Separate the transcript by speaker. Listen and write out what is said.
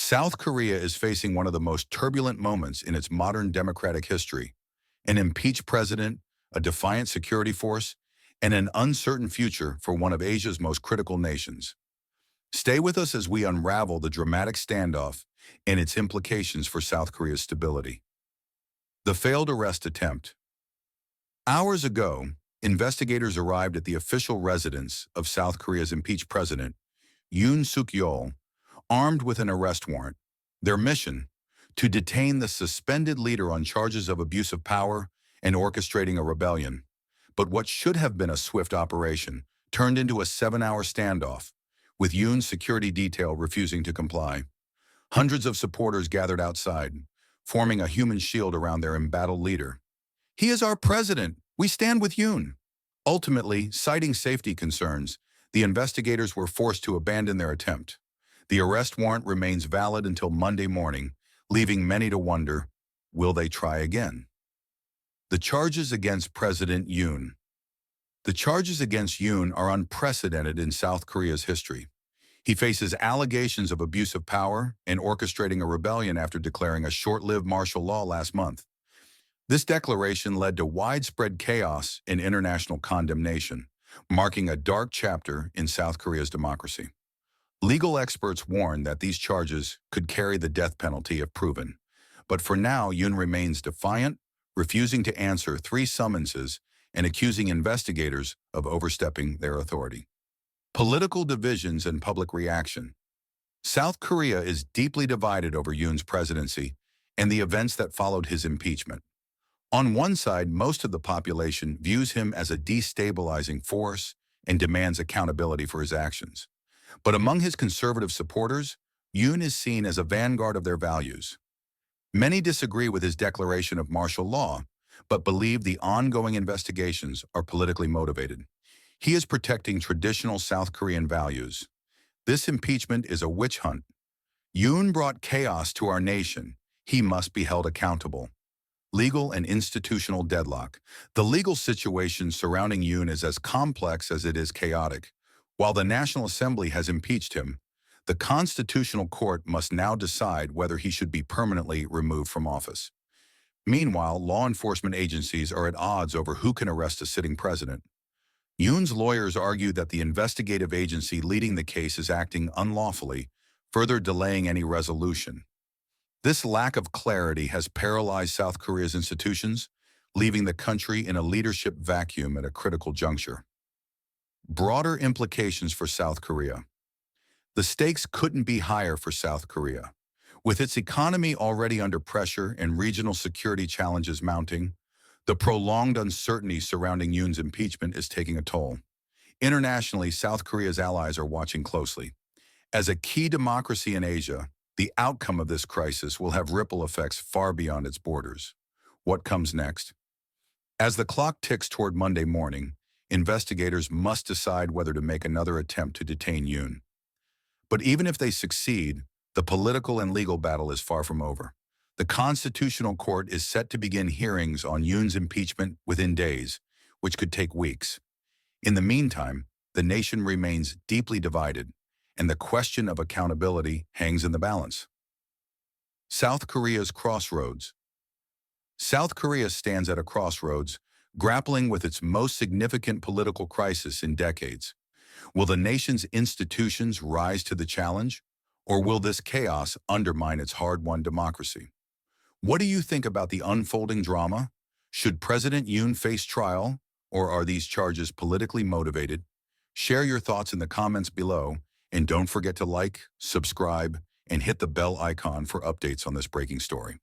Speaker 1: South Korea is facing one of the most turbulent moments in its modern democratic history. An impeached president, a defiant security force, and an uncertain future for one of Asia's most critical nations. Stay with us as we unravel the dramatic standoff and its implications for South Korea's stability. The failed arrest attempt. Hours ago, investigators arrived at the official residence of South Korea's impeached president, Yoon Suk-yeol, armed with an arrest warrant. Their mission? To detain the suspended leader on charges of abuse of power and orchestrating a rebellion. But what should have been a swift operation turned into a 7-hour standoff, with Yoon's security detail refusing to comply. Hundreds of supporters gathered outside, forming a human shield around their embattled leader. "He is our president. We stand with Yoon." Ultimately, citing safety concerns, the investigators were forced to abandon their attempt. The arrest warrant remains valid until Monday morning, leaving many to wonder, will they try again? The charges against President Yoon. The charges against Yoon are unprecedented in South Korea's history. He faces allegations of abuse of power and orchestrating a rebellion after declaring a short-lived martial law last month. This declaration led to widespread chaos and international condemnation, marking a dark chapter in South Korea's democracy. Legal experts warn that these charges could carry the death penalty if proven. But for now, Yoon remains defiant, refusing to answer 3 summonses and accusing investigators of overstepping their authority. Political divisions and public reaction. South Korea is deeply divided over Yoon's presidency and the events that followed his impeachment. On one side, most of the population views him as a destabilizing force and demands accountability for his actions. But among his conservative supporters, Yoon is seen as a vanguard of their values. Many disagree with his declaration of martial law, but believe the ongoing investigations are politically motivated. He is protecting traditional South Korean values. This impeachment is a witch hunt. Yoon brought chaos to our nation. He must be held accountable. Legal and institutional deadlock. The legal situation surrounding Yoon is as complex as it is chaotic. While the National Assembly has impeached him, the Constitutional Court must now decide whether he should be permanently removed from office. Meanwhile, law enforcement agencies are at odds over who can arrest a sitting president. Yoon's lawyers argue that the investigative agency leading the case is acting unlawfully, further delaying any resolution. This lack of clarity has paralyzed South Korea's institutions, leaving the country in a leadership vacuum at a critical juncture. Broader implications for South Korea. The stakes couldn't be higher for South Korea. With its economy already under pressure and regional security challenges mounting, the prolonged uncertainty surrounding Yoon's impeachment is taking a toll. Internationally, South Korea's allies are watching closely. As a key democracy in Asia, the outcome of this crisis will have ripple effects far beyond its borders. What comes next? As the clock ticks toward Monday morning, investigators must decide whether to make another attempt to detain Yoon. But even if they succeed, the political and legal battle is far from over. The Constitutional Court is set to begin hearings on Yoon's impeachment within days, which could take weeks. In the meantime, the nation remains deeply divided, and the question of accountability hangs in the balance. South Korea's crossroads. South Korea stands at a crossroads, grappling with its most significant political crisis in decades. Will the nation's institutions rise to the challenge, or will this chaos undermine its hard-won democracy? What do you think about the unfolding drama? Should President Yoon face trial, or are these charges politically motivated? Share your thoughts in the comments below, and don't forget to like, subscribe, and hit the bell icon for updates on this breaking story.